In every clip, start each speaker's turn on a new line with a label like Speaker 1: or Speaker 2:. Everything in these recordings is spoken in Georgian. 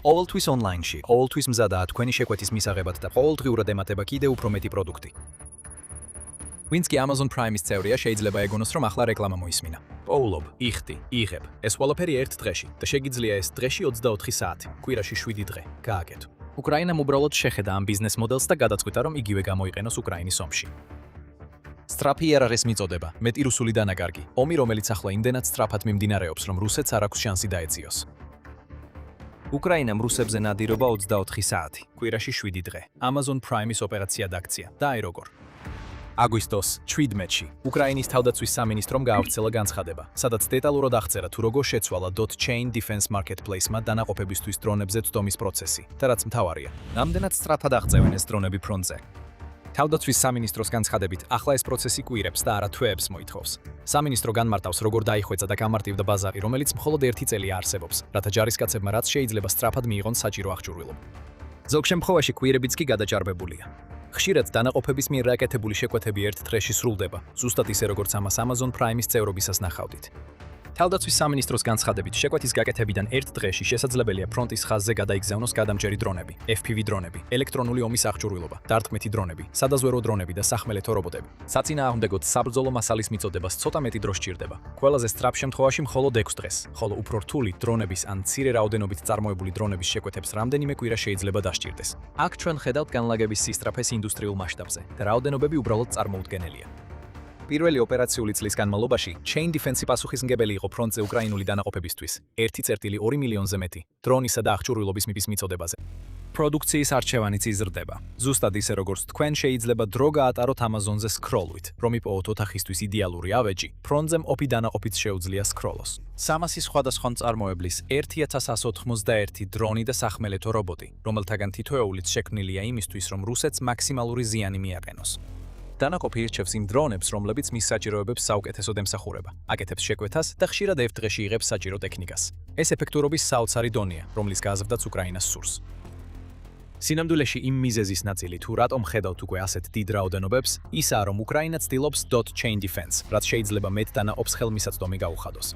Speaker 1: ყოველთვის ონლაინში, ყოველთვის მზადაა თქვენი შეკვეთის მისაღებად და ყოველდღიურად ემატება კიდევ უფრო მეტი პროდუქტი. ვინც კი Amazon Prime-ის წევრია, შეიძლება ეგონოს, რომ ახლა რეკლამა მოისმინა. პოულობ, იხდი, იღებ. ეს ყველაფერი ერთ დღეში და შეგიძლია ეს დღეში 24 საათი, კვირაში 7 დღე. გააკეთო. უკრაინამ უბრალოდ შეხედა ამ ბიზნეს მოდელს და გადაწყვიტა, რომ იგივე გამოიყენოს უკრაინის ომში. სწრაფი არ არის მიწოდება, მეტი რუსული დანაკარგი. ომი, რომელიც ახლა იმდენად სწრაფად მიმდინარეობს, რომ რუსეთს არ აქვს შანსი დაეციოს. უკრაინამ რუსებზე ნადირობა 24 საათი, კვირაში 7 დღე. Amazon Prime-ის ოპერაცია დაქცია. და აი როგორ. აგვისტოს 17-ში უკრაინის თავდაცვის სამინისტრომ გაავრცელა განცხადება, სადაც დეტალურად აღწერა თუ როგორ შეცვალა .chain Defense Marketplace-მა დანაყოფებისთვის დრონებზე წდომის პროცესი და რაც მთავარია, რამდენად სწრაფად აღწევენ ეს დრონები ფრონტზე. თავდაცვის სამინისტროს განცხადებით, ახლა ეს პროცესი კვირებს და არა თვეებს მოითხოვს. სამინისტრო განმარტავს, როგორ დაიხვეწა და გამარტივდა ბაზარი, რომელიც მხოლოდ 1 წელია არსებობს, რათა ჯარისკაცებმა რაც შეიძლება სწრაფად მიიღონ საჭირო აღჭურვილობა. ზოგ შემთხვევაში კვირებიც კი გადაჭარბებულია. ხშირად დანაყოფების მიერ რაკეთებული შეკვეთები ერთ დღეში სრულდება, ზუსტად ისე როგორც ამას Amazon Prime-ის წევრობისას ნახავდით. თავდაცვის სამინისტროს განცხადებით, შეკვეთის გაკეთებიდან ერთ დღეში შესაძლებელია ფრონტის ხაზზე გადაიგზავნოს გადამჯერი დრონები, FPV დრონები, ელექტრონული ომის აღჭურვილობა, დარტყმითი დრონები, სადაზვერო დრონები და სახმელეთო რობოტები. საწინააღმდეგოდ საბრძოლო მასალის მიწოდებას ცოტა მეტი დრო სჭირდება. ყველაზე სწრაფ შემთხვევაში მხოლოდ 6 დღეს, ხოლო უფრო რთული დრონების ან მცირე რაოდენობით წარმოებული დრონების შეკვეთებს რამდენიმე კვირა შეიძლება დასჭირდეს. აქ ჩვენ ხედავთ განლაგების სისწრაფეს ინდუსტრიულ მასშტაბზე და რაოდენობები უბრალოდ წარმოუდგენელია. პირველი ოპერაციული წლის განმავლობაში Chain Defense-ი პასუხისმგებელი იყო ფრონტზე უკრაინული დანაყოფებისთვის 1,2 მილიონზე მეტი დრონისა და აღჭურვილობის მიპის მიწოდებაზე. პროდუქციის არჩევანიც იზრდება. ზუსტად ისე როგორც თქვენ შეიძლება დრო გაატაროთ Amazon-ზე სკროლვით, რომ იპოვოთ ოთახისთვის იდეალური ავეჯი, ფრონტზე მყოფი დანაყოფით შეუძლია სკროლოს. 300 სხვადასხვა მწარმოებლის 1181 დრონი და სახმელეთო რობოტი, რომელთაგან თითოეულიც შექმნილია იმისთვის, რომ რუსეთს მაქსიმალური ზიანი მიაყენოს. დანაყოფი ირჩევს იმ დრონებს, რომლებიც მის საჭიროებებს საუკეთესოდ ემსახურება, აკეთებს შეკვეთას და ხშირად ერთ დღეში იღებს საჭირო ტექნიკას. ეს ეფექტურობის საოცარი დონეა, რომლის გაზრდაც უკრაინას სურს. სინამდვილეში იმ მიზეზის ნაწილი თუ რატომ ხედავთ უკვე ასეთ დიდ რაოდენობებს, ისაა, რომ უკრაინა ცდილობს .chain defense, რაც შეიძლება მეტ დანაყოფს ხელმისაწვდომი გაუხადოს.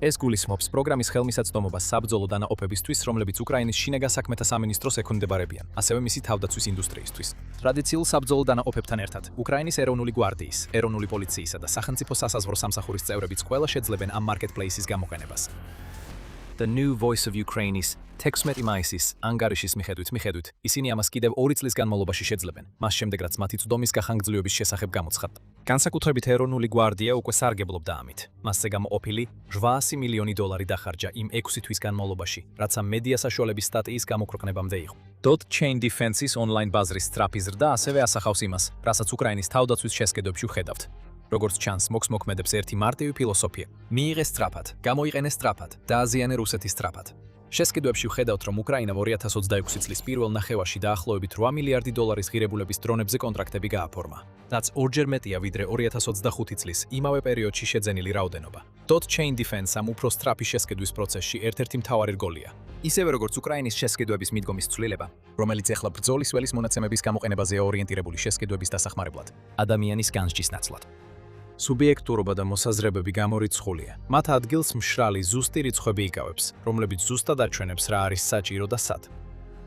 Speaker 1: ეს გულისხმობს პროგრამის ხელმისაწვდომობას საბრძოლო დანაყოფებისთვის, რომლებიც უკრაინის შინაგან საქმეთა სამინისტროს ექვემდებარებიან, ასევე მისი თავდაცვის ინდუსტრიისთვის. ტრადიციულ საბრძოლო დანაყოფებთან ერთად, უკრაინის ეროვნული გვარდიის, ეროვნული პოლიციისა და სახელმწიფო სასაზღვრო სამსახურის წევრებიც ყველა შეძლებენ ამ მარკეტპლეისის გამოყენებას. The New Voice of Ukraine-ის 16 მაისის ანგარიშის მიხედვით, ისინი ამას კიდევ 2 წლის განმავლობაში შეძლებენ, მას შემდეგ რაც მათი წვდომის გახანგრძლივების შესახებ გამოცხადდა. განსაკუთრებით ეროვნული გვარდია უკვე სარგებლობდა ამით. მასზე გამოყოფილი 700 მილიონი დოლარი დახარჯა იმ 6 თვის განმავლობაში, რაც ამ მედია საშუალების სტატიის გამოქვეყნებამდე იყო. .chain Defense-ის ონლაინ ბაზრის სწრაფი ზრდა ასევე ასახავს იმას, რასაც უკრაინის თავდაცვის შესყიდვებში ვხედავთ. როგორც ჩანს, მოქმედებს ერთი მარტივი ფილოსოფია: მიიღე სწრაფად, გამოიყენე სწრაფად, დააზიანე რუსეთის სწრაფად. შესყიდვებში ვხედავთ, რომ უკრაინამ 2026 წლის პირველ ნახევარში დაახლოებით 8 მილიარდი დოლარის ღირებულების დრონებზე კონტრაქტები გააფორმა. რაც ორჯერ მეტია, ვიდრე 2025 წლის იმავე პერიოდში შეძენილი რაოდენობა. .chain Defense ამ უფრო სწრაფი შესყიდვის პროცესში ერთ-ერთი მთავარი რგოლია. ისევე როგორც უკრაინის შესყიდვების მიდგომის ცვლილება, რომელიც ახლა ბრძოლის ველის მონაცემების გამოყენებაზე ორიენტირებული შესყიდვების დასახმარებლად, ადამიანის განსჯის ნაცვლად. სუბიექტურობა და მოსაზრებები გამორიცხულია. მათ ადგილს მშრალი ზუსტი რიცხვები იკავებს, რომლებიც ზუსტად აჩვენებს რა არის საჭირო და სად.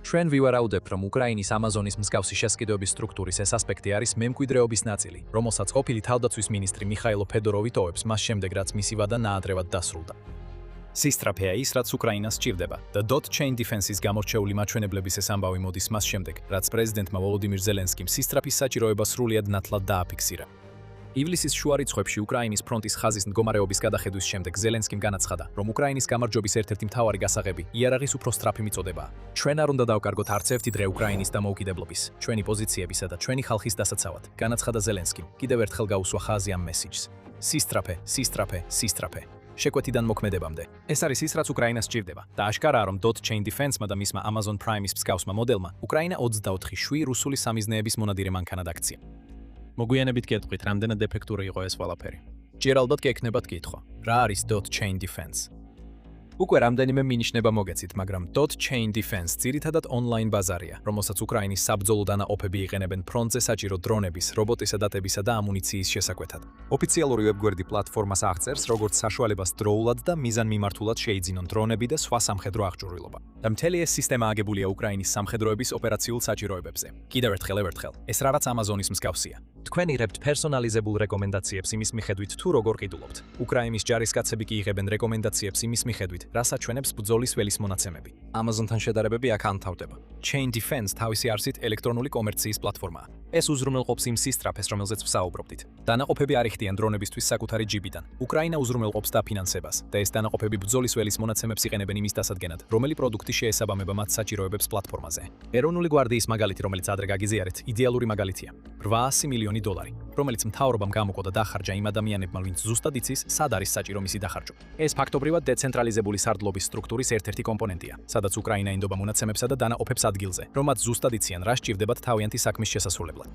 Speaker 1: ჩვენ ვივარაუდებთ, რომ უკრაინის Amazon-ის მსგავსი შესყიდვების სტრუქტურის ეს ასპექტი არის მემკვიდრეობის ნაწილი, რომელსაც ყოფილი თავდაცვის მინისტრი მიხაილო ფედოროვი ტოვებს მას შემდეგ, რაც მისი ვადა ნაადრევად დასრულდა. სისტრაფეა ის, რაც უკრაინას სჭირდება და .chain Defense-ის გამორჩეული მაჩვენებლების ეს ამბავი მოდის მას შემდეგ, რაც პრეზიდენტმა ვოლოდიმირ ზელენსკიმ სისტრაფის საჭიროება სრულიად ნათლად დააფიქსირა. ივლისის შუა რიცხვებში უკრაინის ფრონტის ხაზის მდგომარეობის გადახედვის შემდეგ ზელენსკიმ განაცხადა, რომ უკრაინის გამარჯვების ერთ-ერთი მთავარი გასაღები იარაღის უფრო სწრაფი მიწოდებაა. ჩვენ არ უნდა დავკარგოთ არც ერთი დღე უკრაინის დამოუკიდებლობის, ჩვენი პოზიციებისა და ჩვენი ხალხის დასაცავად, განაცხადა ზელენსკიმ, კიდევ ერთხელ გაუსვა ხაზი ამ მესიჯს. სისტრაფე, სისტრაფე, სისტრაფე. შეკვეთიდან მოქმედებამდე. ეს არის ის, რაც უკრაინას სჭირდება და აშკარაა, რომ .chain Defense-მა და მისმა Amazon Prime-ის მსგავსმა მოდელმა უკრაინა 24 შვი რუსული სამიზნეების მონადირე მანქანად აქცია. მოგვიანებით გეტყვით, რამდენად ეფექტური იყო ეს ყველაფერი. ჯერ ალბათ გექნებათ კითხვა: რა არის .chain Defense? უკვე რამდენიმე მინიშნება მოგეცით, მაგრამ .chain defense ძირითადად ონლაინ ბაზარია, რომელსაც უკრაინის საბრძოლო დანაყოფები იყენებენ ფრონტზე საჭირო დრონების, რობოტისა დატებისა და ამუნიციის შესაკვეთად. ოფიციალური ვებგვერდი პლატფორმას აღწერს, როგორც საშუალებას დროულად და მიზანმიმართულად შეიძინონ დრონები და სხვა სამხედრო აღჭურვილობა. და მთელი ეს სისტემა აგებულია უკრაინის სამხედროების ოპერაციულ საჭიროებებზე. კიდევ ერთხელ, ეს რაღაც Amazonis მსგავსია. თქვენ იღებთ პერსონალიზებულ რეკომენდაციებს იმის მიხედვით, თუ როგორ ყიდულობთ. უკრაინის ჯარისკაცები კი იღებენ რეკომენდაციებს იმის მიხედვით, რას აჩვენებს ბრძოლის ველის მონაცემები. Amazon-თან შედარებები აქ ანთავდება. Chain Defense თავისი არსით ელექტრონული კომერციის პლატფორმაა. ეს უზრუნველყოფს იმ სისწრაფეს, რომელზეც ვსაუბრობდით. დანაყოფები არ იხდიან დრონებისთვის საკუთარი ჯიბიდან. უკრაინა უზრუნველყოფს დაფინანსებას და ეს დანაყოფები ბრძოლის ველის მონაცემებს იყენებენ იმის დასადგენად, რომელი პროდუქტი შეესაბამება მათ საჭიროებებს პლატფორმაზე. ეროვნული გვარდიის მაგალითი, რომელიც ადრე გაგიზიარეთ, იდეალური მაგალითია. $800 მილიონი, რომელიც მთავრობამ გამოკოდა დახარჯა იმ ადამიანებმა, ვინც ზუსტად იცის, სად არის საჭირო მისი დახარჯვა. ეს ფაქტობრივად დეცენტრალიზებული სარდლობის სტრუქტურის ერთ-ერთი კომპონენტია, სადაც უკრაინა ინდობა მონაცემებსა და დანაყოფებს ადგილზე, რომ მათ ზუსტად იციან, რა სჭირდებათ თავიანთი საქმის შესასრულებლად.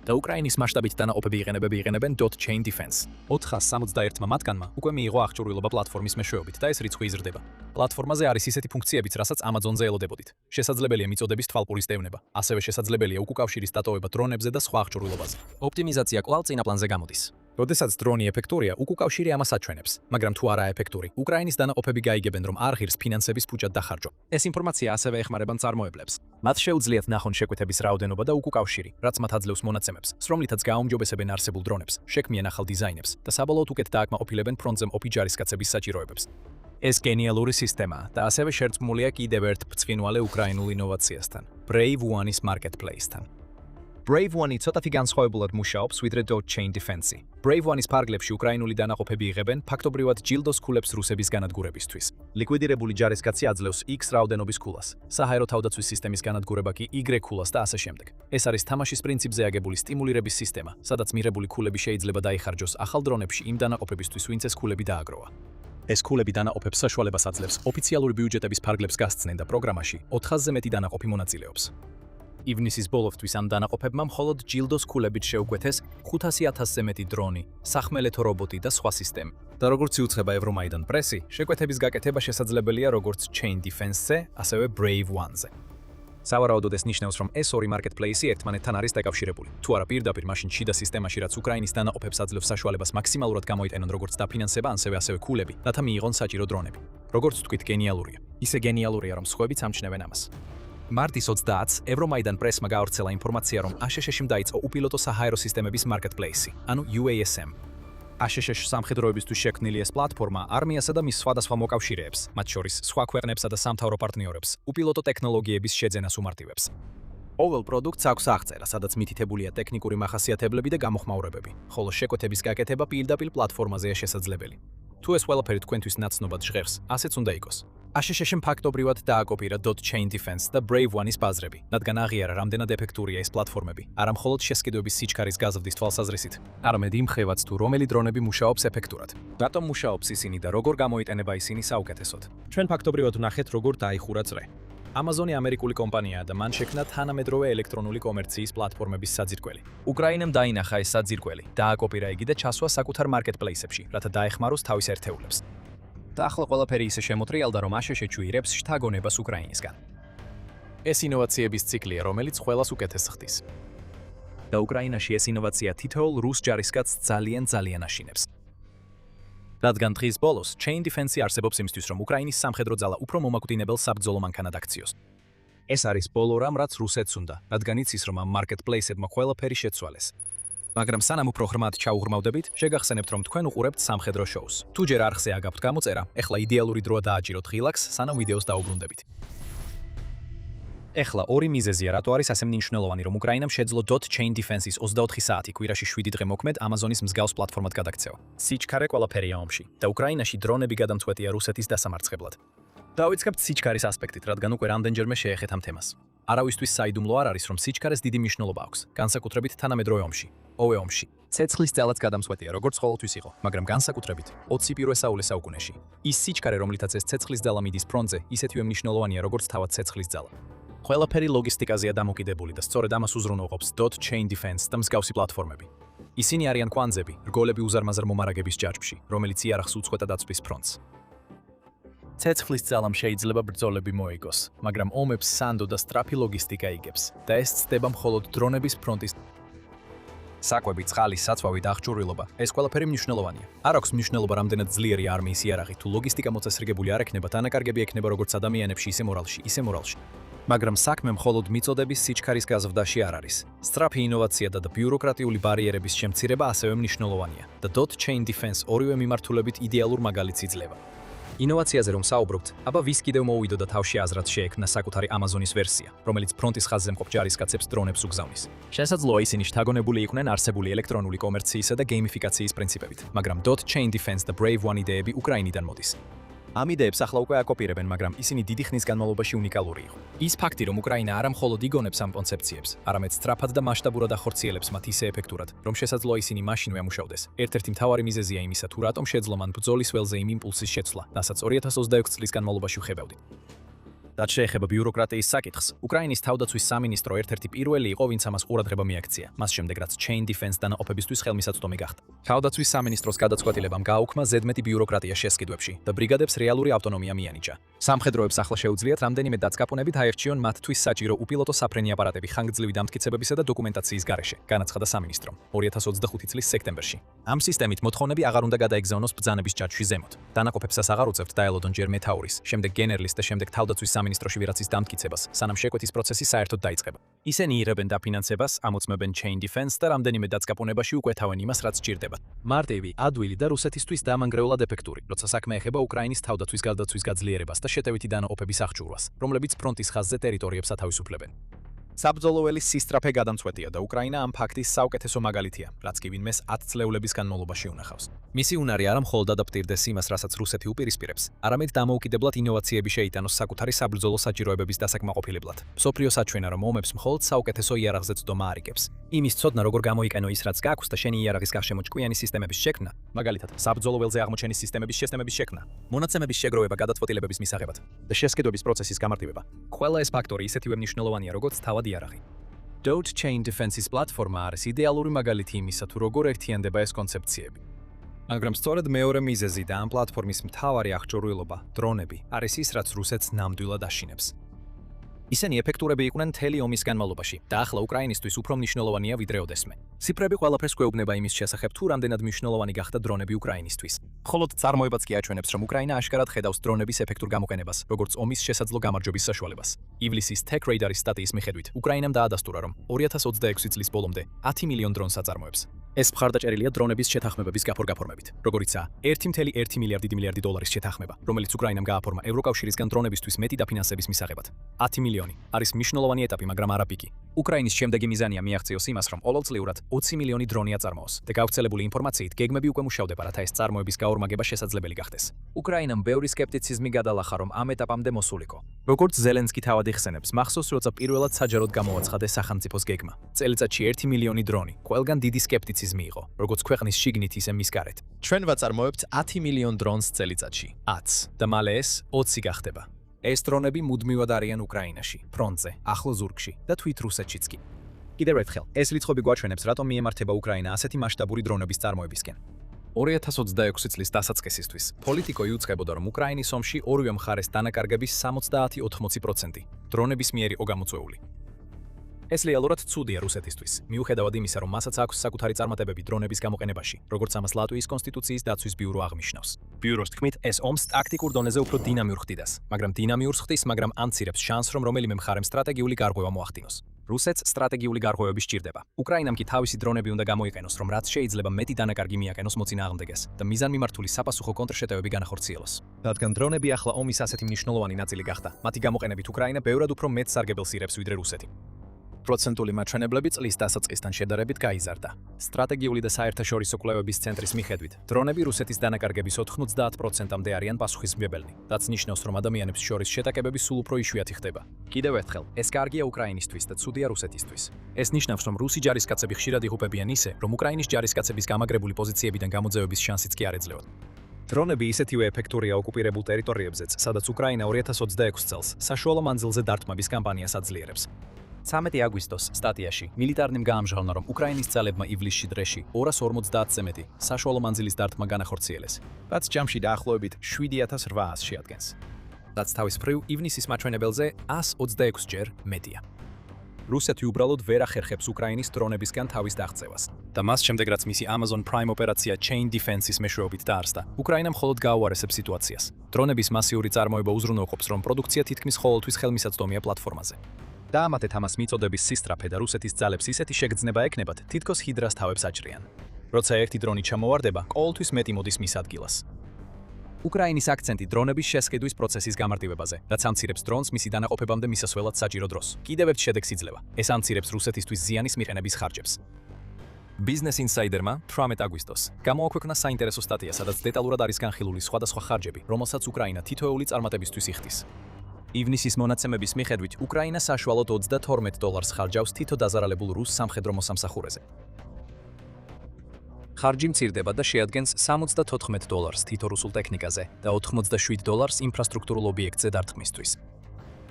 Speaker 1: და უკრაინის მასშტაბით დანაყოფები იყენებენ .chain defense. 471-მა მათგანმა უკვე მიიღო აღჭურვილობა პლატფორმის მეშვეობით და ეს რიცხვი იზრდება. პლატფორმაზე არის ისეთი ფუნქციებიც, რასაც Amazon-ზე ელოდებოდით. შესაძლებელია მიწოდების თვალყური სტევნება, ასევე შესაძლებელია უკუკავშირის დატოვება დრონებზე და სხვა აღჭურვილობაზე. ოპტიმიზაცია კვლავ წინა პლანზე გამოდის. როდესაც დრონი ეფექტურია, უკუკავშირი ამას აჩვენებს, მაგრამ თუ არა ეფექტური, უკრაინის დანაყოფები გაიგებენ, რომ არ ღირს ფინანსების ფუჭად დახარჯვა. ეს ინფორმაცია ასევე ეხმარება მწარმოებლებს. მათ შეუძლიათ ნახონ შეკვეთების რაოდენობა და უკუკავშირი, რაც მათ აძლევს მონაცემებს, სრომლითაც გააუმჯობესებენ არსებულ დრონებს, შექმნიან ახალ დიზაინებს და საბოლოოდ უკეთ დააკმაყოფილებენ ფრონტზე მყოფი ჯარისკაცების საჭიროებებს. ეს გენიალური სისტემაა და ასევე შერწყმულია კიდევ ერთ ბრწყინვალე უკრაინულ ინოვაციასთან, Brave One-ის marketplace-თან. Brave One-ი ცოტათი განსხვავებულად მუშაობს ვიდრე .chain defense-ი. Brave One-ის ფარგლებში უკრაინული დანაყოფები იღებენ ფაქტობრივად ჯილდოს ქულებს რუსების განადგურებისთვის. ლიკვიდირებული ჯარისკაცი აძლევს X რაოდენობის ქულას. საჰაერო თავდაცვის სისტემის განადგურება კი Y ქულას და ასე შემდეგ. ეს არის თამაშის პრინციპზე აგებული სტიმულირების სისტემა, სადაც მიღებული ქულები შეიძლება დაიხარჯოს ახალ დრონებში იმ დანაყოფებისთვის, ვინც ეს ქულები დააგროვა. ეს ქულები დანაყოფებს საშუალებას აძლევს ოფიციალური ბიუჯეტების ფარგლებს გასცნენ და პროგრამაში 400-ზე მეტი დანაყოფი მონაწილეობს. ივნისის ბოლოსთვის ამ დანაყოფებმა მხოლოდ ჯილდოს ქულებით შეუკვეთეს 500,000-ზე მეტი დრონი, სახმელეთო რობოტი და სხვა სისტემა. და როგორც იუცხება ევრომაიდან პრესი, შეკვეთების გაკეთება შესაძლებელია როგორც Chain Defense-ზე, ასევე Brave One-ზე. სავარაუდოდ ეს ნიშნავს, რომ ეს ორი მარკეტპლეისი ერთმანეთთან არის დაკავშირებული. თუ არა პირდაპირ, მაშინ შიდა სისტემაში, რაც უკრაინის დანაყოფებს აძლევს საშუალებას მაქსიმალურად გამოიტანონ როგორც დაფინანსება, ასევე ქულები, რათა მიიღონ საჭირო დრონები. როგორც თქვით, გენიალურია. ისე გენიალურია, რომ სხვებიც ამჩნევენ ამას. მარტის 20-ს ევრომაიდან პრესმა გაავრცელა ინფორმაცია, რომ ASHSH-მ დაიწყო უპილოტო საჰაერო სისტემების მარკეტპლეისი, ანუ UASM. ASHSH სამხედროებისთვის შექმნილი ეს პლატფორმა არმიასა და მის სხვადასხვა მოკავშირეებს, მათ შორის სხვა ქვეყნებსა და სამთავრო პარტნიორებს, უპილოტო ტექნოლოგიების შეძენას უმარტივებს. ყოველ პროდუქტს აქვს აღწერა, სადაც მითითებულია ტექნიკური მახასიათებლები და გამოხმაურებები, ხოლო შეკვეთების გაკეთება პირდაპირ პლატფორმაზეა შესაძლებელი. თუ ეს ყველაფერი თქვენთვის ნაცნობად ჟღერს, ასეც უნდა იყოს. ASHSH-მ ფაქტობრივად დააკოპირა .chain defense და Brave One-ის ბაზრები, რადგან აღიარა, რამდენად ეფექტურია ეს პლატფორმები, არა მხოლოდ შესყიდვების სიჩქარის გაზრდის თვალსაზრისით, არამედ იმხევაც თუ რომელი დრონები მუშაობს ეფექტურად. რატომ მუშაობს ისინი და როგორ გამოიყენება ისინი საუკეთესოდ. ჩვენ ფაქტობრივად ვნახეთ, როგორ დაიხურა წრე. Amazon-ი ამერიკული კომპანიაა და მან შექმნა თანამედროვე ელექტრონული კომერციის პლატფორმების საძირკველი. უკრაინამ დაინახა ეს საძირკველი, დააკოპირა იგი და ჩასვა საკუთარ მარკეტპლეისებში, რათა დაეხმაროს თავის ერთეულებს. და ახლა ყველაფერი ისე შემოტრიალდა, რომ ASHSH ირებს შთაგონებას უკრაინისგან. ეს ინოვაციების ციკლია, რომელიც ყველას უკეთეს ხდის. და უკრაინაში ეს ინოვაცია თითოეულ რუს ჯარისკაცს ძალიან აშინებს. რადგან დღის ბოლოს Chain Defense-ი არსებობს იმისთვის, რომ უკრაინის სამხედრო ძალა უფრო მომაკვდინებელ საბრძოლო მანქანად აქციოს. ეს არის ბოლო რამ, რაც რუსეთს უნდა, რადგან იცის, რომ ამ მარკეტპლეისებმა ყველაფერი შეცვალეს. მაგრამ სანამ უფრო ღრმად ჩაუღრმავდებით, შეგახსენებთ, რომ თქვენ უყურებთ სამხედრო შოუს. თუ ჯერ არხზე აგაქვთ გამოწერა, ეხლა იდეალური დროა დააჭიროთ ღილაკს, სანამ ვიდეოს დაუბრუნდებით. ეხლა ორი მიზეზია, რატო არის ასე მნიშვნელოვანი, რომ უკრაინამ შეძლო .chain defense-ის 24 საათი კვირაში 7 დღე მოქმედ Amazon-ის მსგავს პლატფორმად გადაქცევა. სიჩქარე ყველაფერია ომში და უკრაინაში დრონები გადამწყვეტია რუსეთის დასამარცხებლად. დავიწყებთ სიჩქარის ასპექტით, რადგან უკვე რამდენჯერმე შეეხეთ ამ თემას. არავისთვის საიდუმლო არ არის, რომ სიჩქარეს დიდი მნიშვნელობა აქვს, განსაკუთრებით თანამედროვე ომში. ოვე ომში. ცეცხლის ძალაც გადამწყვეტია, როგორც ყოველთვის იყო, მაგრამ განსაკუთრებით 21 საუკუნეში. ის სიჩქარე, რომლითაც ეს ცეცხლის ძალა მიდის ფრონტზე, ისეთივე მნიშვნელოვანია, როგორც თავად ცეცხლის ძალა. ყველაფერი ლოგისტიკაზეა დამოკიდებული და სწორედ ამას უზრუნველყოფს .chain defense და მსგავსი პლატფორმები. ისინი არიან კვანძები, რგოლები უზარმაზარ მომარაგების ჯაჭვში, რომელიც იარაღს უწყვეტად აწვდის ფრონტს. ცეცხლის ძალამ შეიძლება ბრძოლები მოიგოს, მაგრამ ომებს სანდო და სწრაფი ლოგისტიკა იგებს და ეს ცდება მხოლოდ დრონების ფრონტის საკვები, წყალი, საწვავი და აღჭურვილობა. ეს ყველაფერი მნიშვნელოვანია. არ აქვს მნიშვნელობა, რამდენად ძლიერი არმიის იარაღი, თუ ლოგისტიკა მოწესრიგებული არ ექნება, დანაკარგები ექნება როგორც ადამიანებში, ისე მორალში. მაგრამ საქმე მხოლოდ მიწოდების სიჩქარის გაზრდაში არ არის. სწრაფი ინოვაცია და ბიუროკრატიული ბარიერების შემცირება ასევე მნიშვნელოვანია და dot chain defense ორივე მიმართულებით იდეალურ მაგალითს იძლევა. ინოვაციაზე რომ საუბრობთ, აბა ვის კიდევ მოვიდო და თავში აზრად შეექმნა საკუთარი Amazon-ის ვერსია, რომელიც ფრონტის ხაზზე მყოფ ჯარისკაცებს დრონებს უგზავნის. შესაძლოა ისინი შთაგონებული იყვნენ არსებული ელექტრონული კომერციისა და გეიმიფიკაციის პრინციპებით, მაგრამ dot chain defense და Brave One იდეები უკრაინიდან მოდის. ამ იდეებს ახლა უკვე აკოპირებენ, მაგრამ ისინი დიდი ხნის განმავლობაში უნიკალური იყო. ის ფაქტი, რომ უკრაინა არა მხოლოდ იგონებს ამ კონცეფციებს, არამედ სწრაფად და მასშტაბურად ახორციელებს მათ ისე ეფექტურად, რომ შესაძლოა ისინი მაშინვე ამუშავდეს. ერთ-ერთი მთავარი მიზეზია იმისა, თუ რატომ შეძლო მან ბრძოლის ველზე იმ იმპულსის შეცვლა, რასაც 2026 წლის განმავლობაში ვხებავდით. რაც შეეხება ბიუროკრატიის საკითხს, უკრაინის თავდაცვის სამინისტრო ერთ-ერთი პირველი იყო, ვინც ამას ყურადღება მიაქცია. მას შემდეგ რაც chain defense დანაყოფებისთვის ხელმისაწვდომი გახდა. თავდაცვის სამინისტროს გადაწყვეტილებამ გააუქმა ზედმეტი ბიუროკრატია შესყიდვებში და ბრიგადებს რეალური ავტონომია მიანიჭა. სამხედროებს ახლა შეუძლიათ რამდენიმე დაწკაპონებით აერჩიონ მათთვის საჭირო უპილოტო საფრენი აპარატები ხანგრძლივი დამტკიცებებისა და დოკუმენტაციის გარეშე, განაცხადა სამინისტრომ 2025 წლის სექტემბერში. ამ სისტემით მოთხოვნები აღარ უნდა გადაეგზავნოს ბრძანების ჯაჭვში ზემოთ. დანაყოფებსაც აღარ უწევთ დაელოდონ ჯერ მეთაურის, შემდეგ გენერლის და შემდეგ თავდაცვის სამინისტროში ვიღაცის დამტკიცებას, სანამ შეკვეთის პროცესი საერთოდ დაიწყება. ისინი იღებენ დაფინანსებას, ამოწმებენ chain defense და რამდენიმე დაწკაპონებაში უკვეთავენ იმას, რაც სჭირდებათ. მარტივი, ადვილი და რუსეთისთვის დამანგრევლად ეფექტური, როცა საქმე ეხება უკრაინის თავდაცვის გადაცვის გაძლიერებას და შეტევითი დანაყოფების აღჭურვას, რომლებიც ფრონტის ხაზზე ტერიტორიებს ათავისუფლებენ. საბრძოლო ველის სისწრაფე გადამწყვეტია და უკრაინა ამ ფაქტის საუკეთესო მაგალითია, რაც კი ვინმეს 10 წლეულების განმავლობაში უნახავს. მისი უნარი არა მხოლოდ ადაპტირდეს იმას, რასაც რუსეთი უპირისპირებს, არამედ დამოუკიდებლად ინოვაციები შეიტანოს საკუთარი საბრძოლო საჭიროებების დასაკმაყოფილებლად. მსოფლიო საჩვენა, რომ ომებს მხოლოდ საუკეთესო იარაღზე წვდომა არ იგებს. იმის ცოდნა, როგორ გამოიყენო ის, რაც გაქვს და შენი იარაღის გარშემო ჭკვიანი სისტემების შექმნა, მაგალითად, საბრძოლო ველზე აღმოჩენის სისტემების შექმნა, მონაცემების შეგროვება გადაწყვეტილებების მისაღებად და შესყიდვების პროცესის გამარტივება. ყველა ეს ფაქტორი ისეთივე მნიშვნელოვანია, როგორც თავად იარაღი. Dot chain defense-ის პლატფორმა არის იდეალური მაგალითი იმისა, თუ როგორ ერთიანდება ეს კონცეფციები. მაგრამ სწორედ მეორე მიზეზი და ამ პლატფორმის მთავარი აღჭურვილობა, დრონები, არის ის, რაც რუსეთს ნამდვილად აშინებს. ისინი ეფექტურები იყვნენ მთელი ომის განმავლობაში და ახლა უკრაინისთვის უფრო მნიშვნელოვანია ვიდრე ოდესმე. ციფრები ყველაფერს გვეუბნება იმის შესახებ, თუ რამდენად მნიშვნელოვანი გახდა დრონები უკრაინისთვის. მხოლოდ წარმოებაც კი აჩვენებს, რომ უკრაინა აშკარად ხედავს დრონების ეფექტურ გამოყენებას, როგორც ომის შესაძლო გამარჯვების საშუალებას. ივლისის Tech Radar-ის სტატიის მიხედვით, უკრაინამ დაადასტურა, რომ 2026 წლის ბოლომდე 10 მილიონ დრონს აწარმოებს. ეს მხარდაჭერილია დრონების შეთანხმებების გაფორმებით, როგორიცაა 1.1 მილიარდი დოლარის შეთანხმება, რომელიც უკრაინამ გააფორმა ევროკავშირისგან დრონებისთვის მეტი დაფინანსების მისაღებად. 10 მილიონი არის მნიშვნელოვანი ეტაპი, მაგრამ არა პიკი. უკრაინის შემდეგი მიზანია მიაღწიოს იმას, რომ ყოველწლიურად 20 მილიონი დრონი აწარმოოს და გავრცელებული ინფორმაციით გეგმები უკვე მუშავდება, რათა ეს წარმოების გაორმაგება შესაძლებელი გახდეს. უკრაინამ ბევრი სკეპტიციზმი გადალახა, რომ ამ ეტაპამდე მოსულიყო. როგორც ზელენსკი თავად იხსენებს, მახსოვს, როცა პირველად საჯაროდ გამოაცხადეს სახელმწიფოს გეგმა. წელიწადში 1 მილიონი დრონი, ყველგან დიდი სკეპტიციზმი იყო, როგორც ქვეყნის შიგნით, ისე მის გარეთ. ჩვენ ვაწარმოებთ 10 მილიონ დრონს წელიწადში. 10 და მალე ეს 20 გახდება. ეს დრონები მუდმივად არიან უკრაინაში, ფრონტზე, ახლო ზურგში და თვით რუსეთშიც კი. კიდევ ერთხელ, ეს რიცხვები გვაჩვენებს, რატომ მიემართება უკრაინა ასეთი მასშტაბური დრონების წარმოებისკენ. 2026 წლის დასაწყისისთვის პოლიტიკო იუწყებოდა, რომ უკრაინის ომში ორივე მხარეს დანაკარგების 70-80% დრონების მიერ იყო გამოწვეული. ეს რეალურად ცუდია რუსეთისთვის, მიუხედავად იმისა, რომ მასაც აქვს საკუთარი წარმატებები დრონების გამოყენებაში, როგორც ამას ლატვიის კონსტიტუციის დაცვის ბიურო აღნიშნავს. ბიუროს თქმით, ეს ომს ტაქტიკურ დონეზე უფრო დინამიურ ხდიდას, მაგრამ დინამიურს ხდის, მაგრამ ამცირებს შანსს, რომ რომელიმე მხარემ სტრატეგიული გარღვევა მოახდინოს. რუსეთს სტრატეგიული გარღვევები სჭირდება. უკრაინამ კი თავისი დრონები უნდა გამოიყენოს, რომ რაც შეიძლება მეტი დანაკარგი მიაკენოს მოწინააღმდეგეს და მიზანმიმართული საპასუხო კონტრშეტევები განახორციელოს. რადგან დრონები ახლა ომის ასეთი მნიშვნელოვანი ნაწილი გახდა, მათი გამოყენებით უკრაინა ბევრად უფრო მეტ სარგებელს იღებს ვიდრე რუსეთი. პროცენტული მაჩვენებლები წლის დასაწყისთან შედარებით გაიზარდა. სტრატეგიული და საერთაშორისო კვლევების ცენტრის მიხედვით, დრონები რუსეთის დანაკარგების 90%-მდე არიან პასუხისმგებელნი, რაც ნიშნავს, რომ ადამიანებს შორის შეტაკებები სულ უფრო იშვიათი ხდება. კიდევ ერთხელ, ეს კარგია უკრაინისთვის და ცუდია რუსეთისთვის. ეს ნიშნავს, რომ რუსი ჯარისკაცები ხშირად იღუპებიან ისე, რომ უკრაინის ჯარისკაცების გამაგრებული პოზიციებიდან გამოძევების შანსიც კი არ ეძლევათ. დრონები ისეთივე ეფექტურია ოკუპირებულ ტერიტორიებზეც, სადაც უკრაინა 2026 წელს საშუალო მანძილზე დარტყმების კამპანიას აძლიერებს. 13 აგვისტოს სტატიაში მილიტარნიმ გაამჟღავნა, რომ უკრაინის ძალებმა ივლისში დრეში 250-ზე მეტი საშუალო მანძილის დარტყმა განახორციელეს. რაც ჯამში დაახლოებით 7800 შეადგენს. რაც თავის მხრივ ივნისის მაჩვენებელზე 126 ჯერ მეტია. რუსეთი უბრალოდ ვერ ახერხებს უკრაინის დრონებისგან თავის დაღწევას და მას შემდეგ რაც მისი Amazon Prime ოპერაცია Chain Defense-ის მეშვეობით დაარსდა, უკრაინა მხოლოდ გააუარესებს სიტუაციას. დრონების მასიური წარმოება უზრუნველყოფს, რომ პროდუქცია თითქმის ყოველთვის ხელმისაწვდომია პლატფორმაზე. დაამატეთ ამას მიწოდების სისწრაფე და რუსეთის ძალებს ისეთი შეგრძნება ექნებათ, თითქოს ჰიდრას თავებს აჭრიან. როცა ერთი დრონი ჩამოვარდება, ყოველთვის მეტი მოდის მის ადგილას. უკრაინის აქცენტი დრონების შესყიდვის პროცესის გამარტივებაზე, რაც ამცირებს დრონს მისი დანაყოფებამდე მისასვლელად საჭირო დროს. კიდევ ერთ შედეგს იძლევა. ეს ამცირებს რუსეთისთვის ზიანის მიყენების ხარჯებს. Business Insider-მა 18 აგვისტოს გამოაქვეყნა საინტერესო სტატია, სადაც დეტალურად არის განხილული სხვადასხვა ხარჯები, რომელსაც უკრაინა თითოეული წარმატებისთვის იხდის. ივნისის მონაცემების მიხედვით, უკრაინა საშუალოდ $22 ხარჯავს თითო დაზარალებულ რუს სამხედრო მოსამსახურეზე. ხარჯი მცირდება და შეადგენს $74 თითო რუსულ ტექნიკაზე და $87 ინფრასტრუქტურულ ობიექტზე დარტყმისთვის.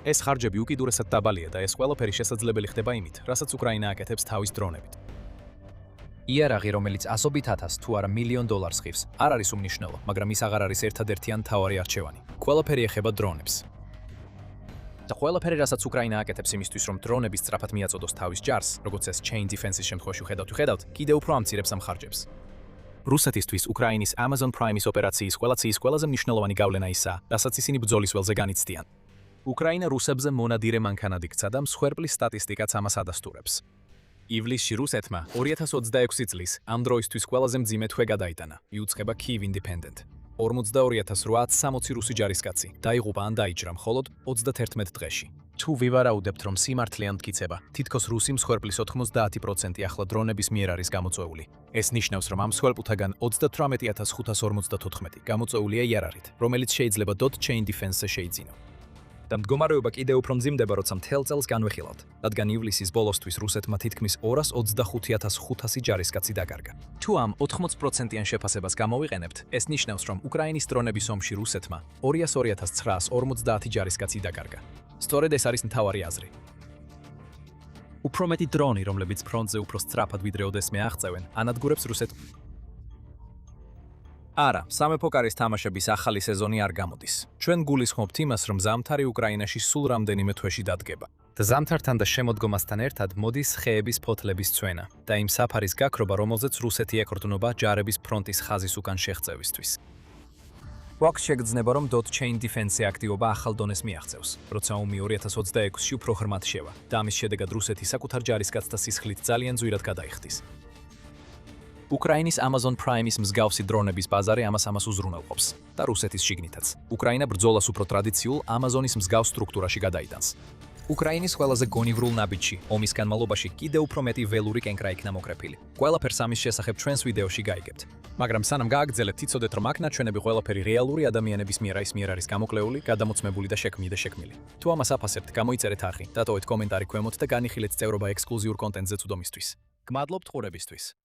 Speaker 1: ეს ხარჯები უკიდურესად დაბალია და ეს ყველაფერი შესაძლებელი ხდება იმით, რასაც უკრაინა აკეთებს თავის დრონებით. იარაღი, რომელიც ასობით ათას თუ არა მილიონ დოლარს ხივს, არ არის უმნიშვნელო, მაგრამ ის აღარ არის ერთადერთი ან მთავარი არჩევანი. ყველაფერი ეხება დრონებს. და ყველაფერი, რასაც უკრაინა აკეთებს იმისთვის, რომ დრონები სწრაფად მიაწოდოს თავის ჯარს, როგორც ეს Chain Defense-ის შემთხვევაში ვხედავთ, კიდევ უფრო ამცირებს ამ ხარჯებს. რუსეთისთვის უკრაინის Amazon Prime-ის ოპერაციის ყველაზე მნიშვნელოვანი გავლენა ისაა, რასაც ისინი ბრძოლის ველზე განიცდიან. უკრაინა რუსებზე მონადირე მანქანად იქცა და მსხვერპლის სტატისტიკაც ამას ადასტურებს. ივლისში რუსეთმა 2026 წლის ამ დროისთვის ყველაზე მძიმე თვე გადაიტანა, იუწყება Kyiv Independent. 42860 რუსი ჯარისკაცი დაიღუპა ან დაიჭრა მხოლოდ 31 დღეში. თუ ვივარაუდებთ, რომ სიმართლე ამტკიცება, თითქოს რუსი მსხვერპლის 90% ახლა დრონების მიერ არის გამოწვეული. ეს ნიშნავს, რომ ამ მსხვერპლთაგან 38554 გამოწვეულია იარაღით, რომელიც შეიძლება Chain Defense-ზე შეიძინო. და მდგომარეობა კიდევ უფრო მძიმდება, როცა მთელ წელს განვიხილავთ, რადგან ივლისის ბოლოსთვის რუსეთმა თითქმის 225500 ჯარისკაცი დაკარგა. თუ ამ 80%-იან შეფასებას გამოვიყენებთ, ეს ნიშნავს, რომ უკრაინის დრონების ომში რუსეთმა 202950 ჯარისკაცი დაკარგა. სწორედ ეს არის მთავარი აზრი. უფრო მეტი დრონი, რომლებიც ფრონტზე უფრო სწრაფად ვიდრე ოდესმე აღწევენ, ანადგურებს რუსეთს. არა, სამეფო კარის თამაშების ახალი სეზონი არ გამოდის. ჩვენ გულისხმობთ იმას, რომ ზამთარი უკრაინაში სულ რამდენიმე თვეში დადგება. და ზამთართან და შემოდგომასთან ერთად მოდის ხეების ფოთლების წვენა და იმ საფარის გაქრობა, რომელზეც რუსეთი ეკორდნობა ჯარების ფრონტის ხაზის უკან შეღწევისთვის. გვაქვს შეგრძნება, რომ Chain Defense-ი აქტივობა ახალ დონეს მიაღწევს, როცა ომი 2026-ში უფრო ღრმად შევა და ამის შედეგად რუსეთი საკუთარ ჯარისკაცთა სისხლით ძალიან ძვირად გადაიხდის. უკრაინის Amazon Prime-ის მსგავსი დრონების ბაზარი ამას უზრუნველყოფს და რუსეთის შიგნითაც. უკრაინა ბრძოლას უფრო ტრადიციულ Amazon-ის მსგავს სტრუქტურაში გადაიტანს. უკრაინის ყველაზე გონივრულ ნაბიჯში, ომის განმავლობაში კიდევ უფრო მეტი ველური კენკრა იქნა მოკრეფილი. ყველაფერს ამის შესახებ ჩვენს ვიდეოში გაიგებთ. მაგრამ სანამ გააგრძელებთ, იცოდეთ, რომ აქ ნაჩვენები ყველაფერი რეალური ადამიანების მიერ არის გამოკლეული, გადამოწმებული და შექმნილი. თუ ამას აფასებთ, გამოიწერეთ არხი, დატოვეთ კომენტარი ქვემოთ და განიხილეთ წევრობა ექსკლუზიურ კონტენტზე წვდომისთვის. გმადლობთ ყურებისთვის.